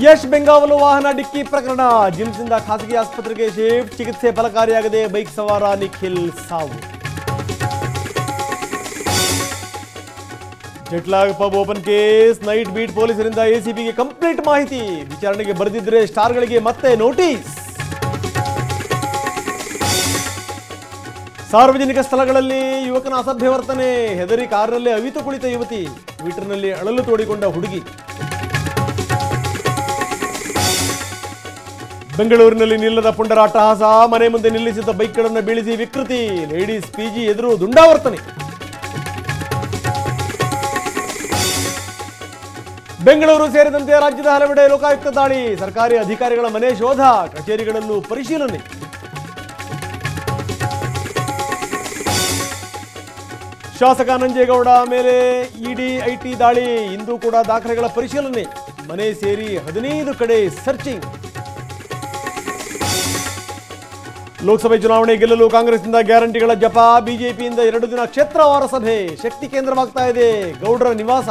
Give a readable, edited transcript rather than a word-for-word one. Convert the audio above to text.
ಯಶ್ ಬೆಂಗಾವಲು ವಾಹನ ಡಿಕ್ಕಿ ಪ್ರಕರಣ ಜಿಮ್ಸ್ನಿಂದ ಖಾಸಗಿ ಆಸ್ಪತ್ರೆಗೆ ಶಿಫ್ಟ್, ಚಿಕಿತ್ಸೆ ಫಲಕಾರಿಯಾಗದೆ ಬೈಕ್ ಸವಾರ ನಿಖಿಲ್ ಸಾವು. Jetlag pub open case, night beat ಪೊಲೀಸರಿಂದ ಎಸಿಬಿಗೆ ಕಂಪ್ಲೀಟ್ ಮಾಹಿತಿ, ವಿಚಾರಣೆಗೆ ಬರೆದಿದ್ರೆ ಸ್ಟಾರ್ಗಳಿಗೆ ಮತ್ತೆ ನೋಟಿಸ್. ಸಾರ್ವಜನಿಕ ಸ್ಥಳಗಳಲ್ಲಿ ಯುವಕನ ಅಸಭ್ಯ ವರ್ತನೆ, ಹೆದರಿ ಕಾರಿನಲ್ಲಿ ಅವಿತು ಕುಳಿತ ಯುವತಿ, ಟ್ವಿಟರ್ನಲ್ಲಿ ಅಳಲು ತೋಡಿಕೊಂಡ ಹುಡುಗಿ. ಬೆಂಗಳೂರಿನಲ್ಲಿ ನಿಲ್ಲದ ಪುಂಡರಾಟಹಾಸ, ಮನೆ ಮುಂದೆ ನಿಲ್ಲಿಸಿದ್ದ ಬೈಕ್ಗಳನ್ನು ಬೀಳಿಸಿ ವಿಕೃತಿ, ಲೇಡೀಸ್ ಪಿಜಿ ಎದುರು ದುಂಡಾವರ್ತನೆ. ಬೆಂಗಳೂರು ಸೇರಿದಂತೆ ರಾಜ್ಯದ ಹಲವೆಡೆ ಲೋಕಾಯುಕ್ತ ದಾಳಿ, ಸರ್ಕಾರಿ ಅಧಿಕಾರಿಗಳ ಮನೆ ಶೋಧ, ಕಚೇರಿಗಳಲ್ಲೂ ಪರಿಶೀಲನೆ. ಶಾಸಕ ನಂಜೇಗೌಡ ಮೇಲೆ ಇಡಿ ಐಟಿ ದಾಳಿ, ಇಂದು ಕೂಡ ದಾಖಲೆಗಳ ಪರಿಶೀಲನೆ, ಮನೆ ಸೇರಿ 15 ಕಡೆ ಸರ್ಚಿಂಗ್. ಲೋಕಸಭೆ ಚುನಾವಣೆ ಗೆಲ್ಲಲು ಕಾಂಗ್ರೆಸ್ನಿಂದ ಗ್ಯಾರಂಟಿಗಳ ಜಪ, ಬಿಜೆಪಿಯಿಂದ 2 ದಿನ ಕ್ಷೇತ್ರವಾರ ಸಭೆ, ಶಕ್ತಿ ಕೇಂದ್ರವಾಗ್ತಾ ಇದೆ ಗೌಡ್ರ ನಿವಾಸ.